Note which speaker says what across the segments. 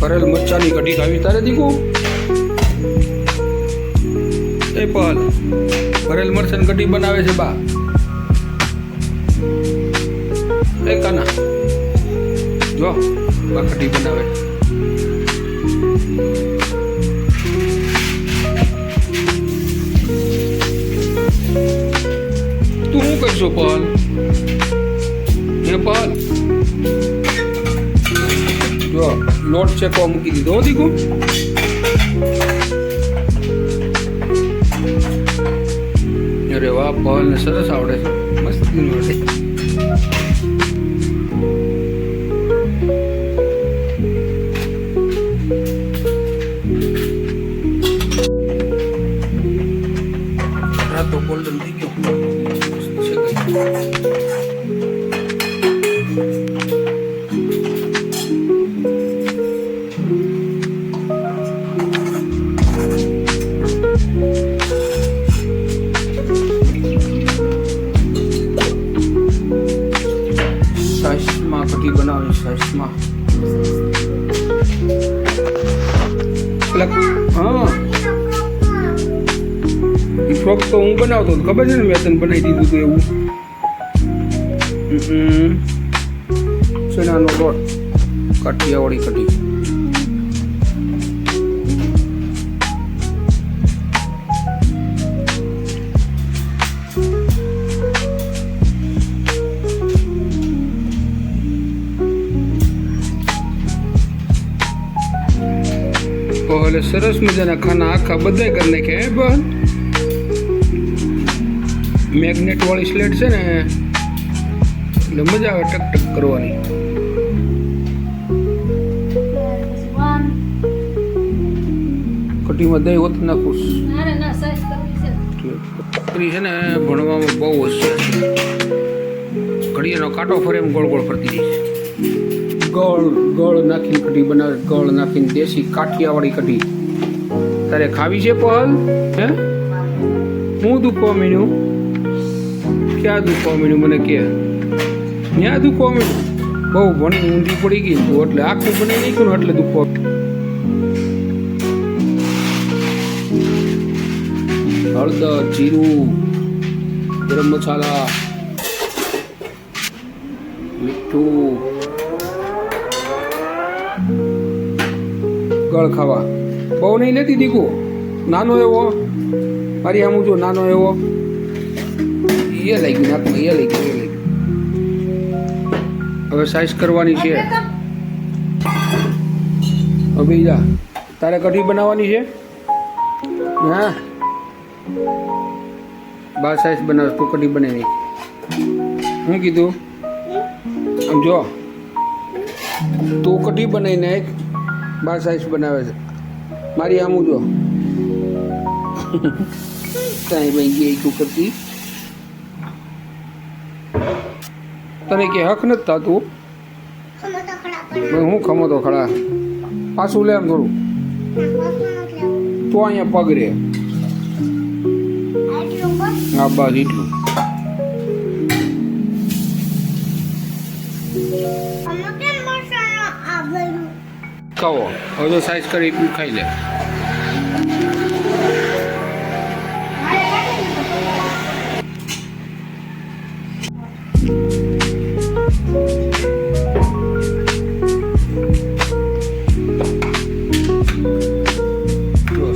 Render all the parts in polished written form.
Speaker 1: ભરેલ મરચાની કઢી ખાવી તારે દીકુ? એ પલ ભરેલ મરચાની કઢી બનાવે છે બા. એ કાના જો બા કઢી બનાવે. તું શું કરશો પલ? હે પલ જો લોટ ચેકવા મૂકી દીધો હો દીકુ. અરે વાહ પલ ને સરસ આવડે છે, મસ્ત આવડે. તો ગોલ્ડન થઈ ગયો સાઈસમાં કઢી બનાવવાની. સાઈસમાં હા ફ્રોક તો હું બનાવતો હતો, ખબર છે ને, મેં તને બનાવી દીધું હતું એવું. ચણાનો લોટ, કાઠિયાવાડી કઢી. એટલે સરસ મજાના ખાના આખા બધા કરી નાખ્યા. હે બહન મેગ્નેટ વાળી સ્લેટ છે ને એટલે મજા આવે ટક ટક કરવાની. કઢીમાં દહીં હોત નાખું. છોકરી છે ને ભણવામાં બહુ હોશિયાર છે. ઘડીનો કાંટો ફરે એમ ગોળ ગોળ ફરતી રહી છે. ગળ નાખીને કઢી બનાવે, ગળ નાખીને દેશી કાઠિયાવાડી કઢી. તારે ખાવી છે પહલ? હે હું દુખવા માંડ્યું? ક્યાં દુખવા માંડ્યું મને કે? ક્યાં દુખવા માંડ્યું? બહુ ભણી ઊંધી પડી ગઈ તું એટલે આખું બનાવી નાખ્યું ને એટલે દુખવા. હળદર, જીરું, ગરમ મસાલા, મીઠું, ગળ ખાવા. બહુ નહીં લેતી દીકુ, નાનો એવો. મારી આમ જો નાનો એવો એ લઈ ગયું નાકમાં, એ લઈ ગયું. હવે સાઈઝ કરવાની છે. હવે જા તારે કઢી બનાવવાની છે. હા બાર સાઈઝ બનાવ, તું કઢી બનાવી. શું કીધું? આમ જો તું કઢી બનાવી નાખ, બાર સાઈઝ બનાવે છે. મારી આમ જો કાંઈ ભાઈ ગઈ તું કરતી. તને કે હક નથી થતું? હું ખમો તો ખડા. પાછું લે આમ થોડું. તો અહીંયા પગ રે. હા બસ એટલું. ખાવો હવે તો સાઈઝ કરી ખાઈ લે.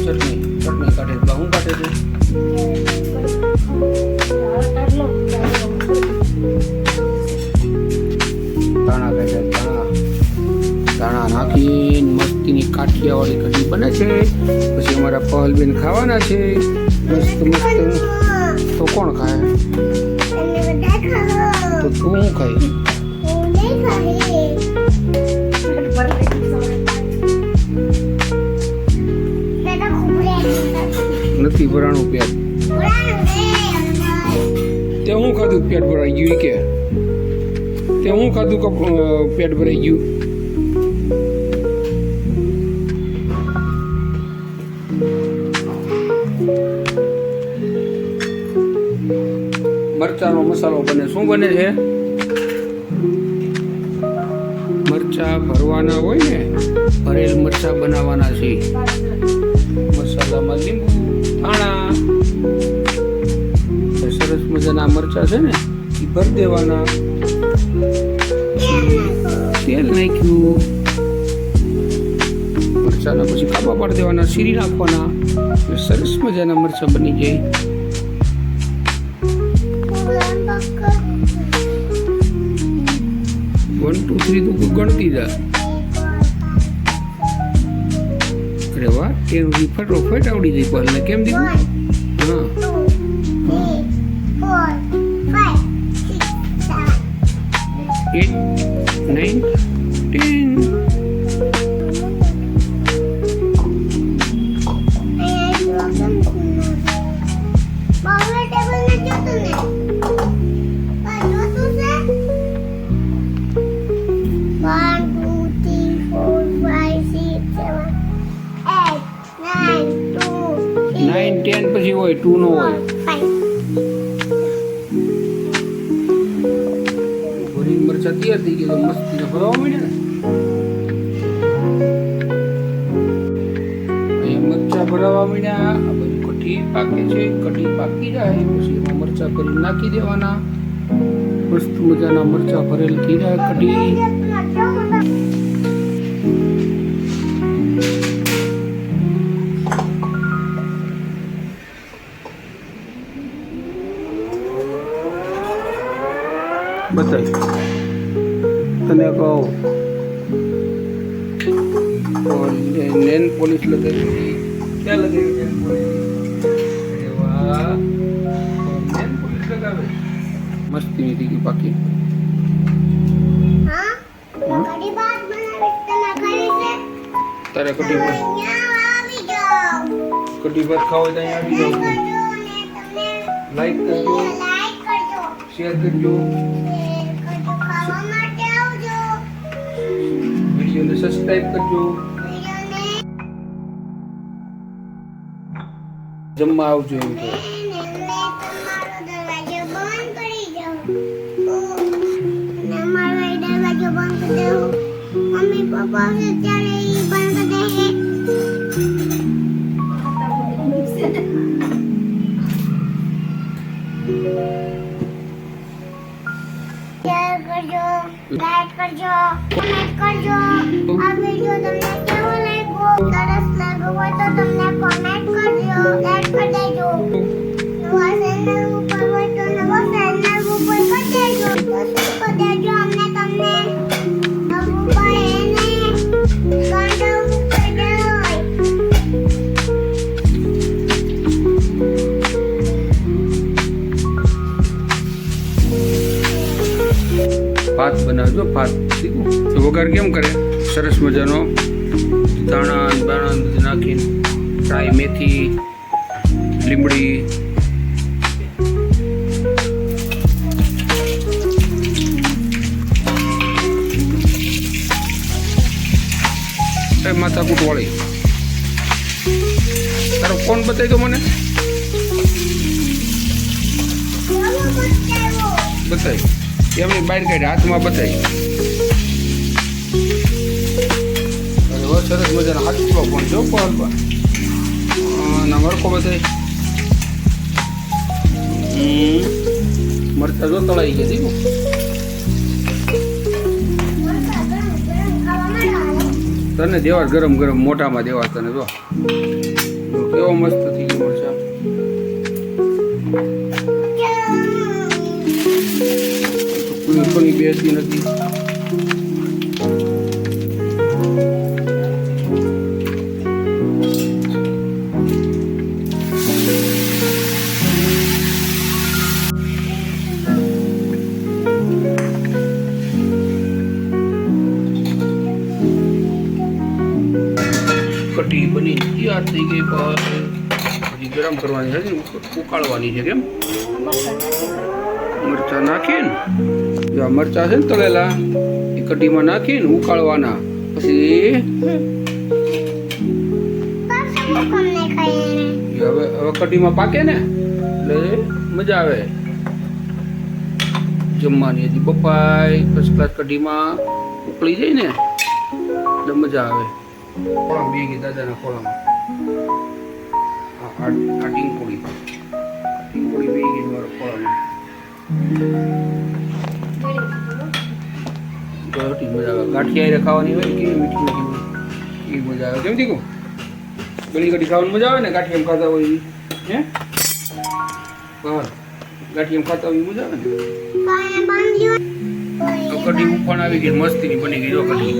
Speaker 1: ચટણી કાઢે હું કાઢે છે. દાણા કાઢે, દાણા નાખીને મસ્તીની કાઠિયાવાડી કઢી બને છે. પછી અમારા પહલબેન ખાવાના છે મસ્ત મસ્ત. તો કોણ ખાય? તો તું શું ખાઈ? નથી ભરાણું પેટ. તે હું ખાધું પેટ ભરાઈ ગયું? કે તે હું ખાધું કે પેટ ભરાઈ ગયું? મરચાનો મસાલો બને. શું બને છે? મરચા ભરવાના હોય ને, ભરેલ મરચાં બનાવવાના છે. મસાલામાં લીંબુ, ધાણા, સરસ મજાના મરચાં છે ને એ ભરી દેવાના. તેલ નાખ્યું, મરચાંના પછી કાપા પાડી દેવાના, શીરી નાખવાના, સરસ મજાના મરચાં બની જાય. 1 2 3 તો ગણતી જા. અરે વાહ, કેમ ફટોફટ આવડી જાય પહેલા. કેમ દીધું? હા, 8 9 10. પછી હોય 2 નો હોય. ભરી મરચા તૈયાર થઈ ગયા તો મસ્તી ભરવા માંડ્યા ને. મરચા ભરાવા માંડ્યા. આ બધું કઢી પાકે છે. કઢી પાકી જાય પછી એમાં મરચા ભરી નાખી દેવાના. મસ્ત મજાના મરચા ભરેલ થઈ જાય કઢી. बताइए तने को और नेन पॉलिश लगाई. क्या लगाई नेन पॉलिश? अरे वाह, नेन पॉलिश लगावे मस्ती नहीं थी बाकी.
Speaker 2: हां कड़ी बात बनावे तना घरे से
Speaker 1: तारे कड़ी बात
Speaker 2: यहाँ आवी जाओ.
Speaker 1: कड़ी बात खाओ तो यहाँ भी जाओ. लाइक करजो, शेयर करजो, वीडियो ने सब्सक्राइब करजो. जम्मा आवજો એમ કહો.
Speaker 2: मम्मी पापा से चले बंद कर दे. शेयर करजो, लाइक करजो, कमेंट करजो. આ વિડિયો તમને કેવો લાગ્યો? સરસ લાગ્યો હોય તો તમને કમેન્ટ કરજો, લાઈક કરી દેજો. નવા ચેનલ ઉપર હોય તો નવા ચેનલ ઉપર કરી દેજો. સબસ્ક્રાઇબ કરી દેજો. અમને તમને નવું પડે ને ઘંટો ઉપર દેજો.
Speaker 1: ભાત બનાવજો. ભાત તો વઘાર કેમ કરે? સરસ મજાનો ધાણા બાણા બધું નાખીને ફ્રાય, મેથી, લીમડી, માથાકૂટ વાળી. તારો ફોન બતાવી દો મને. બતાવી એમની બહાર કાઢી હાથમાં બતાવી. અરે બહુ સરસ મજાના હાથમાં ફોન જો પહોંચવા ના મરકો બતાવી. મરચા જો તળાઈ ગયા દીકું. તને દેવા ગરમ ગરમ મોટામાં દેવા તને જો કેવો મસ્ત થઈ ગયો મરચા. કોઈ બેસતી નથી. કઢી બની તૈયાર થઈ ગઈ. હજી ગરમ કરવાની છે, ઉકાળવાની છે. કેમ? મરચા નાખીને જો આ મરચા છે ને તળેલા એ કઢીમાં નાખીને ઉકાળવાના. પછી હવે કઢીમાં પાકે ને એટલે મજા આવે જમવાની. હજી બફાઈ ફર્સ્ટ ક્લાસ કઢીમાં ઉકળી જાય ને એટલે મજા આવે ખોળામાં બે ગઈ દાદાના ખોળામાં આ ટીંગપોળી બે ગઈ મારા ખોળામાં તો એટલી મજા આવે ગાંઠિયા ખાવાની હોય કેવી મીઠી મીઠી હોય એ મજા આવે કેમ દીકું ગળી ગળી ખાવાની મજા આવે ને ગાંઠિયામાં ખાતા હોય ઈ. હે બરાબર ગાંઠિયામાં ખાતા હોય ઈ મજા આવે ને
Speaker 2: કાંઈ બાંધ્યું
Speaker 1: તો કઢી ઉફાણ આવી ગઈ મસ્તીની બની ગઈ જો કઢી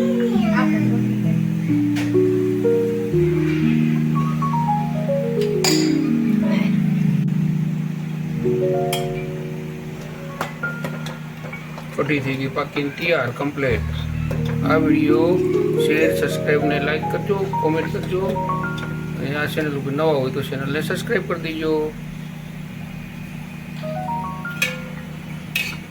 Speaker 1: કઢી થઈ ગઈ પાકીને તૈયાર કમ્પ્લીટ આ વિડીયો શેર સબસ્ક્રાઈબ ને લાઈક કરજો કોમેન્ટ કરજો અને આ ચેનલ ઉપર નવા હોય તો ચેનલને સબસ્ક્રાઈબ કરી દેજો